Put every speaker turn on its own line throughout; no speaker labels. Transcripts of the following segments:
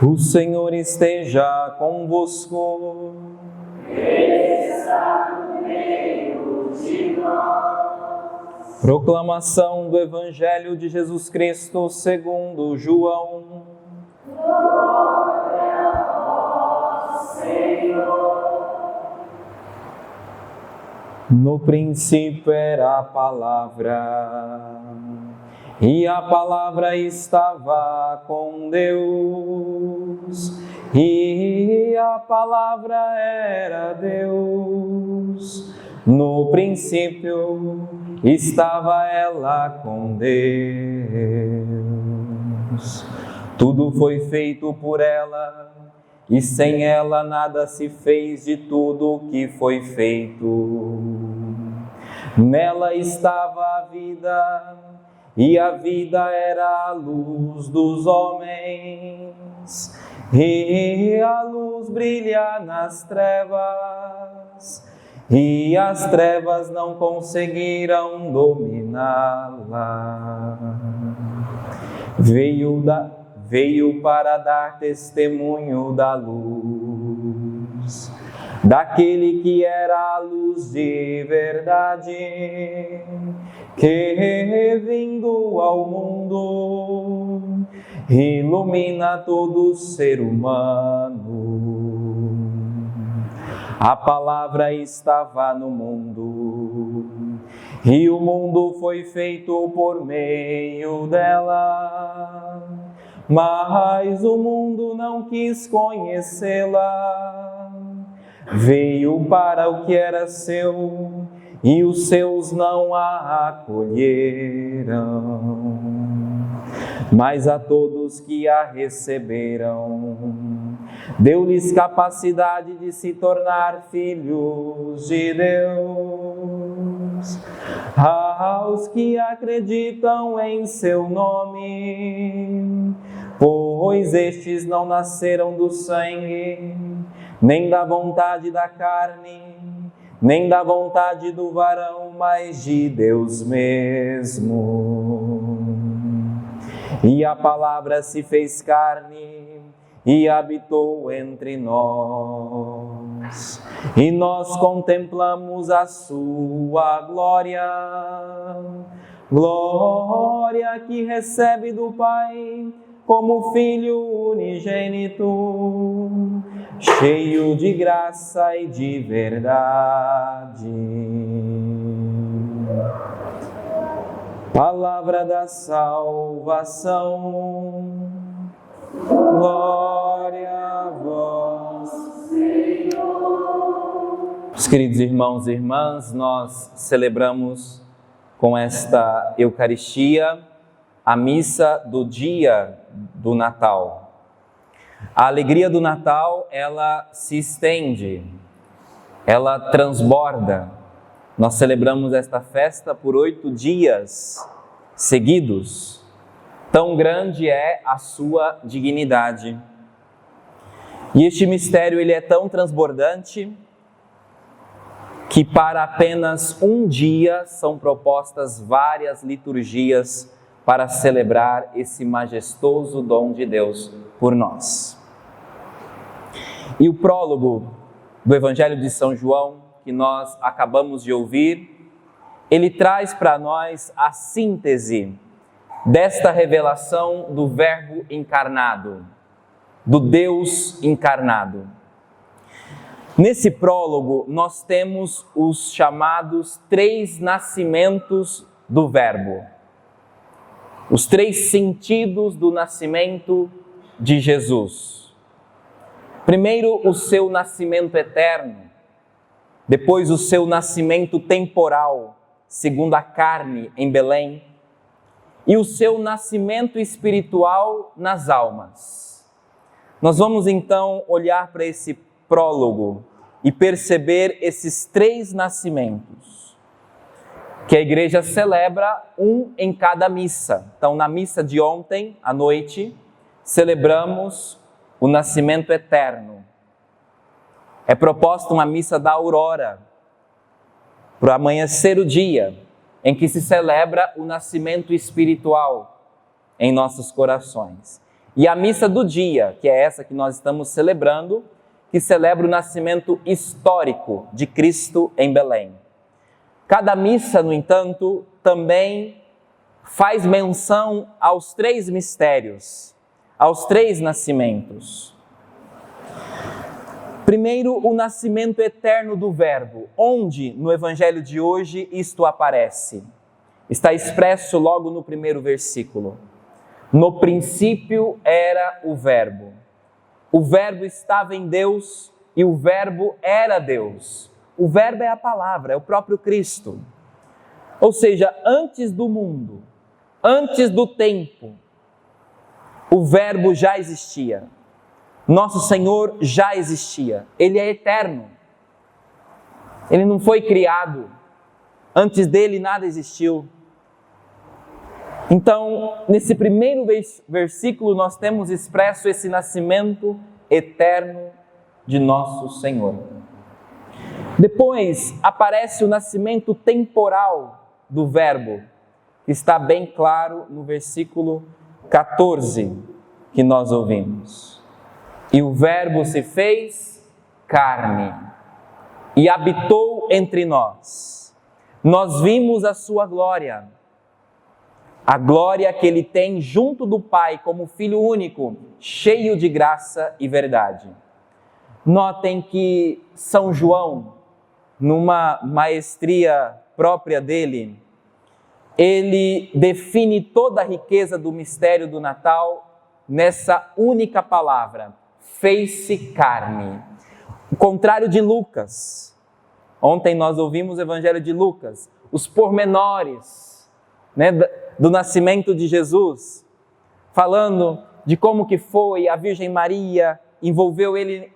O Senhor esteja convosco.
Ele está no meio de nós.
Proclamação do Evangelho de Jesus Cristo segundo João.
Glória a vós, Senhor.
No princípio era a palavra, e a palavra estava com Deus, e a palavra era Deus. No princípio estava ela com Deus. Tudo foi feito por ela, e sem ela nada se fez de tudo o que foi feito. Nela estava a vida, e a vida era a luz dos homens, e a luz brilha nas trevas, e as trevas não conseguiram dominá-la. Veio para dar testemunho da luz, daquele que era a luz de verdade, que vindo ao mundo ilumina todo ser humano. A palavra estava no mundo, e o mundo foi feito por meio dela, mas o mundo não quis conhecê-la. Veio para o que era seu, e os seus não a acolheram. Mas a todos que a receberam, deu-lhes capacidade de se tornar filhos de Deus. Aos que acreditam em seu nome, pois estes não nasceram do sangue, nem da vontade da carne, nem da vontade do varão, mas de Deus mesmo. E a palavra se fez carne e habitou entre nós, e nós contemplamos a sua glória, glória que recebe do Pai como Filho unigênito, cheio de graça e de verdade. Palavra da salvação, glória a vós, Senhor. Os queridos irmãos e irmãs, nós celebramos com esta Eucaristia a missa do dia do Natal. A alegria do Natal, ela se estende, ela transborda. Nós celebramos esta festa por 8 dias seguidos. Tão grande é a sua dignidade. E este mistério, ele é tão transbordante que para apenas um dia são propostas várias liturgias para celebrar esse majestoso dom de Deus por nós. E o prólogo do Evangelho de São João, que nós acabamos de ouvir, ele traz para nós a síntese desta revelação do Verbo encarnado, do Deus encarnado. Nesse prólogo, nós temos os chamados 3 nascimentos do Verbo, os 3 sentidos do nascimento de Jesus. Primeiro, o seu nascimento eterno, depois o seu nascimento temporal, segundo a carne em Belém, e o seu nascimento espiritual nas almas. Nós vamos então olhar para esse prólogo e perceber esses 3 nascimentos, que a igreja celebra um em cada missa. Então, na missa de ontem, à noite, celebramos o nascimento eterno. É proposta uma missa da aurora, para amanhecer o dia, em que se celebra o nascimento espiritual em nossos corações. e a missa do dia, que é essa que nós estamos celebrando, que celebra o nascimento histórico de Cristo em Belém. Cada missa, no entanto, também faz menção aos 3 mistérios, aos 3 nascimentos. Primeiro, o nascimento eterno do Verbo. Onde no Evangelho de hoje isto aparece? Está expresso logo no primeiro versículo. No princípio era o Verbo. O Verbo estava em Deus e o Verbo era Deus. O Verbo é a palavra, é o próprio Cristo. Ou seja, antes do mundo, antes do tempo, o Verbo já existia. Nosso Senhor já existia. Ele é eterno. Ele não foi criado. Antes dele nada existiu. Então, nesse primeiro versículo, nós temos expresso esse nascimento eterno de nosso Senhor. Depois aparece o nascimento temporal do Verbo, que está bem claro no versículo 14 que nós ouvimos. E o Verbo se fez carne e habitou entre nós. Nós vimos a sua glória, a glória que ele tem junto do Pai como Filho único, cheio de graça e verdade. Notem que São João, numa maestria própria dele, ele define toda a riqueza do mistério do Natal nessa única palavra: fez-se carne. O contrário de Lucas. Ontem nós ouvimos o Evangelho de Lucas, os pormenores, do nascimento de Jesus, falando de como que foi, a Virgem Maria envolveu ele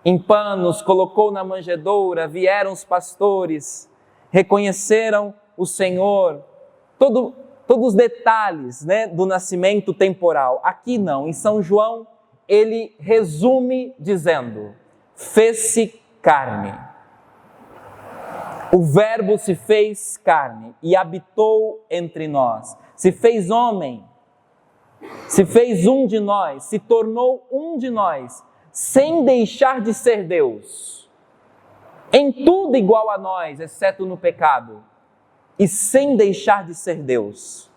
em panos, colocou na manjedoura, vieram os pastores, reconheceram o Senhor, todos os detalhes, do nascimento temporal. Aqui não, em São João, ele resume dizendo: fez-se carne. O Verbo se fez carne e habitou entre nós. Se fez homem, se fez um de nós, se tornou um de nós, sem deixar de ser Deus. Em tudo igual a nós, exceto no pecado. E sem deixar de ser Deus.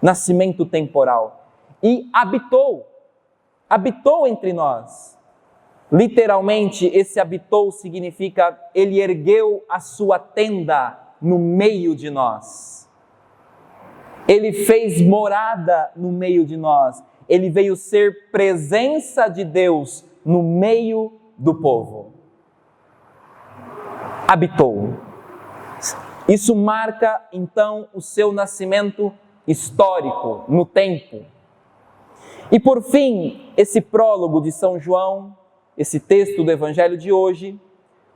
Nascimento temporal. E habitou entre nós. Literalmente, esse habitou significa ele ergueu a sua tenda no meio de nós. Ele fez morada no meio de nós. Ele veio ser presença de Deus no meio do povo. Habitou. Isso marca, então, o seu nascimento histórico, no tempo. E por fim, esse prólogo de São João, esse texto do Evangelho de hoje,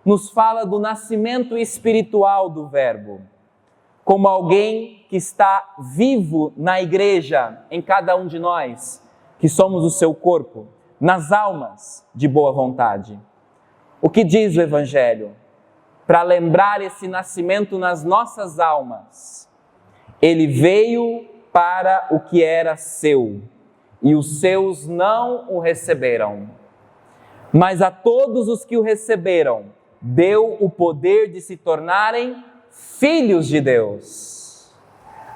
nos fala do nascimento espiritual do Verbo, como alguém que está vivo na igreja, em cada um de nós, que somos o seu corpo, nas almas de boa vontade. O que diz o Evangelho? Para lembrar esse nascimento nas nossas almas, ele veio para o que era seu, e os seus não o receberam. Mas a todos os que o receberam, deu o poder de se tornarem filhos de Deus.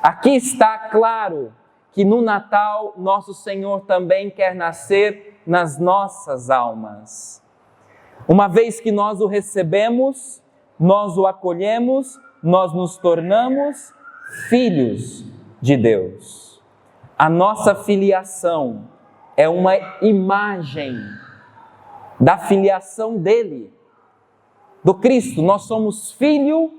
Aqui está claro que no Natal, nosso Senhor também quer nascer nas nossas almas. Uma vez que nós o recebemos, nós o acolhemos, nós nos tornamos filhos de Deus. A nossa filiação é uma imagem da filiação dele, do Cristo. Nós somos filho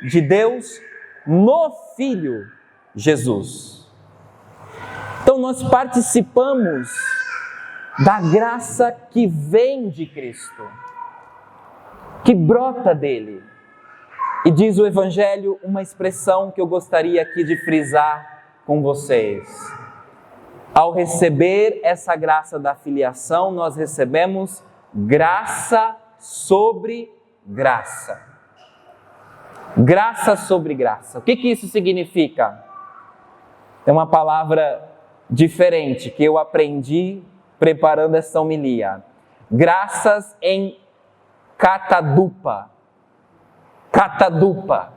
de Deus no Filho Jesus. Então nós participamos da graça que vem de Cristo, que brota dele. E diz o Evangelho uma expressão que eu gostaria aqui de frisar com vocês. Ao receber essa graça da filiação, nós recebemos graça sobre graça. Graça sobre graça. O que isso significa? É uma palavra diferente que eu aprendi preparando essa homilia. Graças em catadupa. Catadupa.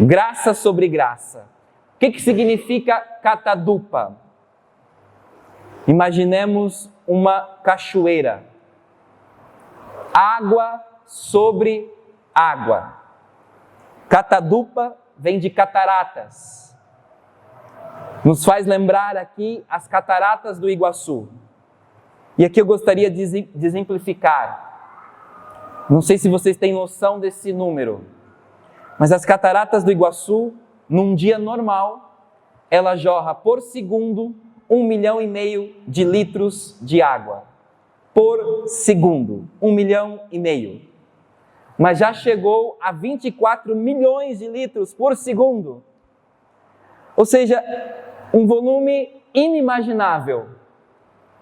Graça sobre graça. O que significa catadupa? Imaginemos uma cachoeira. Água sobre água. Catadupa vem de cataratas. Nos faz lembrar aqui as cataratas do Iguaçu. E aqui eu gostaria de exemplificar. Não sei se vocês têm noção desse número, mas as cataratas do Iguaçu, num dia normal, ela jorra por segundo 1,5 milhão de litros de água. Por segundo, 1,5 milhão. Mas já chegou a 24 milhões de litros por segundo. Ou seja, um volume inimaginável.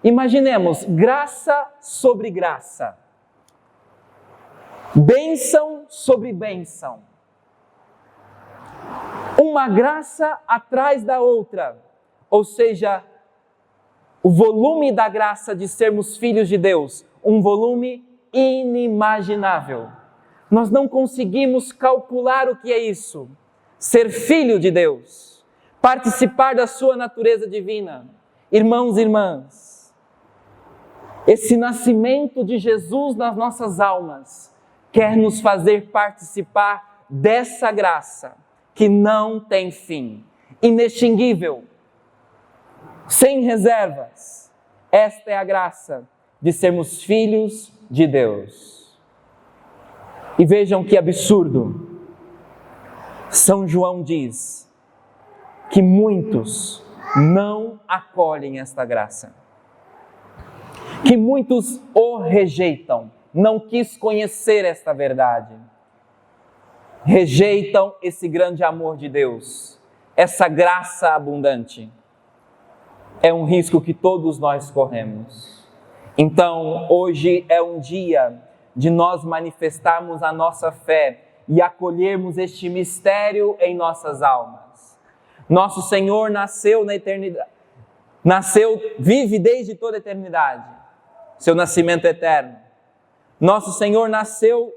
Imaginemos, graça sobre graça. Bênção sobre bênção. Uma graça atrás da outra. Ou seja, o volume da graça de sermos filhos de Deus, um volume inimaginável. Nós não conseguimos calcular o que é isso. Ser filho de Deus, participar da sua natureza divina. Irmãos e irmãs, esse nascimento de Jesus nas nossas almas quer nos fazer participar dessa graça que não tem fim, inextinguível, sem reservas. Esta é a graça de sermos filhos de Deus. E vejam que absurdo. São João diz que muitos não acolhem esta graça. Que muitos o rejeitam, não quis conhecer esta verdade. Rejeitam esse grande amor de Deus, essa graça abundante. É um risco que todos nós corremos. Então, hoje é um dia de nós manifestarmos a nossa fé e acolhermos este mistério em nossas almas. Nosso Senhor nasceu na eternidade, vive desde toda a eternidade, seu nascimento eterno. Nosso Senhor nasceu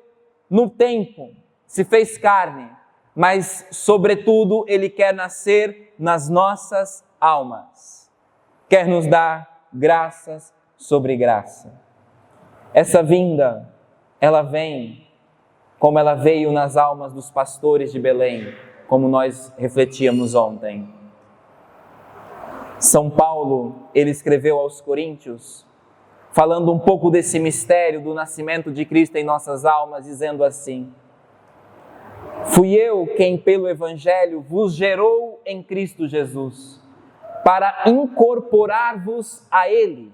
no tempo, se fez carne, mas, sobretudo, Ele quer nascer nas nossas almas. Quer nos dar graças sobre graça. Essa vinda, ela vem como ela veio nas almas dos pastores de Belém, como nós refletíamos ontem. São Paulo, ele escreveu aos Coríntios, falando um pouco desse mistério do nascimento de Cristo em nossas almas, dizendo assim: fui eu quem pelo Evangelho vos gerou em Cristo Jesus, para incorporar-vos a Ele,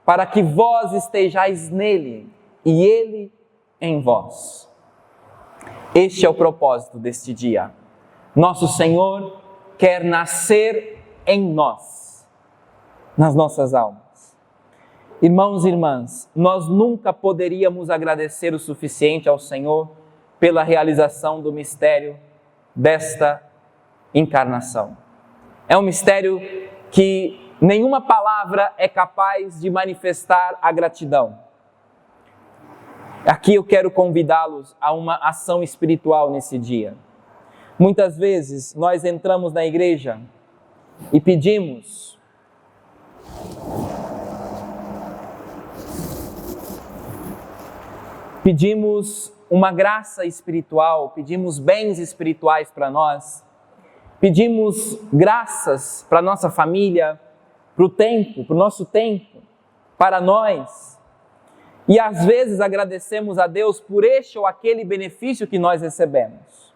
para que vós estejais nele e Ele em vós. Este é o propósito deste dia. Nosso Senhor quer nascer em nós, nas nossas almas. Irmãos e irmãs, nós nunca poderíamos agradecer o suficiente ao Senhor pela realização do mistério desta encarnação. É um mistério que nenhuma palavra é capaz de manifestar a gratidão. Aqui eu quero convidá-los a uma ação espiritual nesse dia. Muitas vezes nós entramos na igreja e pedimos uma graça espiritual, pedimos bens espirituais para nós, pedimos graças para a nossa família, para o tempo, para o nosso tempo, para nós. E às vezes agradecemos a Deus por este ou aquele benefício que nós recebemos.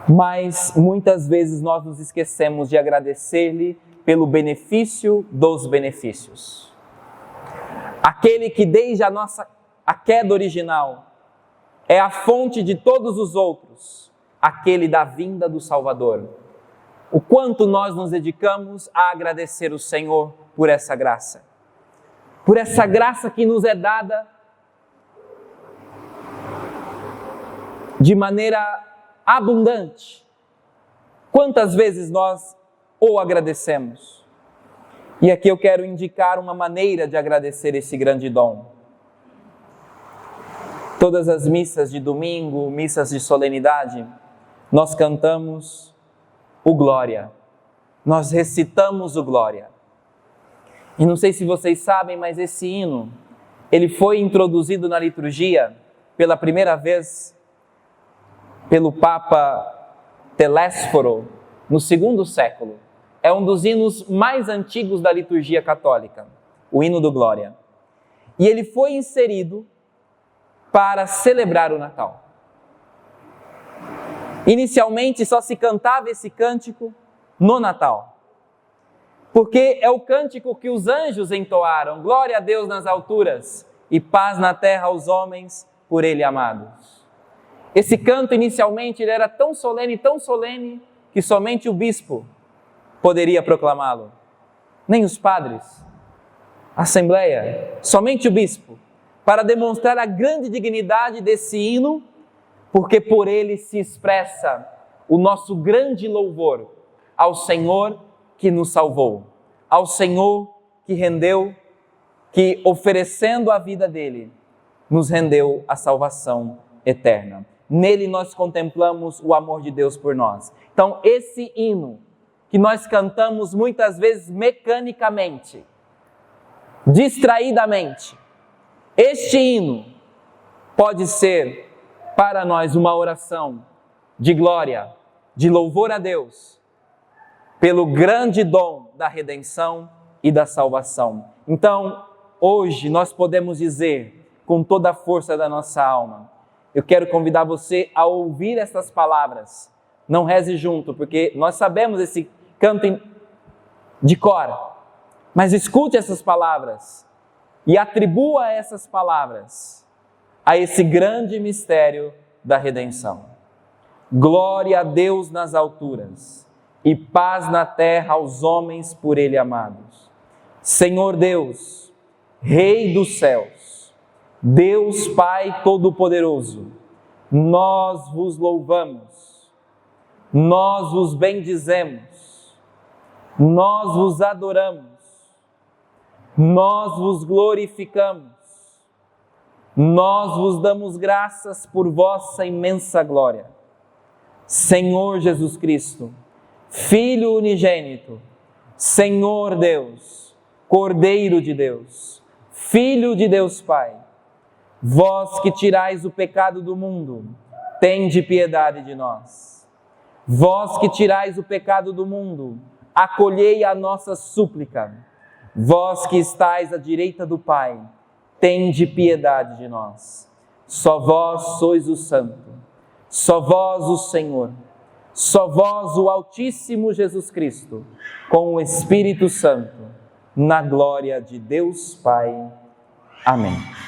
Mas muitas vezes nós nos esquecemos de agradecer-lhe pelo benefício dos benefícios. Aquele que desde a queda original é a fonte de todos os outros, aquele da vinda do Salvador. O quanto nós nos dedicamos a agradecer o Senhor por essa graça. Por essa graça que nos é dada de maneira abundante. Quantas vezes nós ou agradecemos? E aqui eu quero indicar uma maneira de agradecer esse grande dom. Todas as missas de domingo, missas de solenidade, nós cantamos o Glória. Nós recitamos o Glória. E não sei se vocês sabem, mas esse hino, ele foi introduzido na liturgia pela primeira vez pelo Papa Telésforo no segundo século. É um dos hinos mais antigos da liturgia católica, o hino do Glória. E ele foi inserido para celebrar o Natal. Inicialmente só se cantava esse cântico no Natal, porque é o cântico que os anjos entoaram: glória a Deus nas alturas e paz na terra aos homens por Ele amados. Esse canto inicialmente ele era tão solene, que somente o bispo poderia proclamá-lo. Nem os padres, a assembleia, somente o bispo, para demonstrar a grande dignidade desse hino, porque por ele se expressa o nosso grande louvor ao Senhor que nos salvou, ao Senhor que rendeu, que oferecendo a vida dele, nos rendeu a salvação eterna. Nele nós contemplamos o amor de Deus por nós. Então esse hino, que nós cantamos muitas vezes mecanicamente, distraidamente, este hino pode ser para nós uma oração de glória, de louvor a Deus, pelo grande dom da redenção e da salvação. Então, hoje nós podemos dizer, com toda a força da nossa alma, eu quero convidar você a ouvir essas palavras. Não reze junto, porque nós sabemos esse canto de cor, mas escute essas palavras e atribua essas palavras a esse grande mistério da redenção. Glória a Deus nas alturas e paz na terra aos homens por Ele amados. Senhor Deus, Rei dos céus, Deus Pai Todo-Poderoso, nós vos louvamos, nós vos bendizemos, nós vos adoramos, nós vos glorificamos, nós vos damos graças por vossa imensa glória. Senhor Jesus Cristo, Filho unigênito, Senhor Deus, Cordeiro de Deus, Filho de Deus Pai, vós que tirais o pecado do mundo, tende piedade de nós. Vós que tirais o pecado do mundo, acolhei a nossa súplica. Vós que estais à direita do Pai, tende piedade de nós. Só vós sois o Santo, só vós o Senhor, só vós o Altíssimo Jesus Cristo, com o Espírito Santo, na glória de Deus Pai. Amém.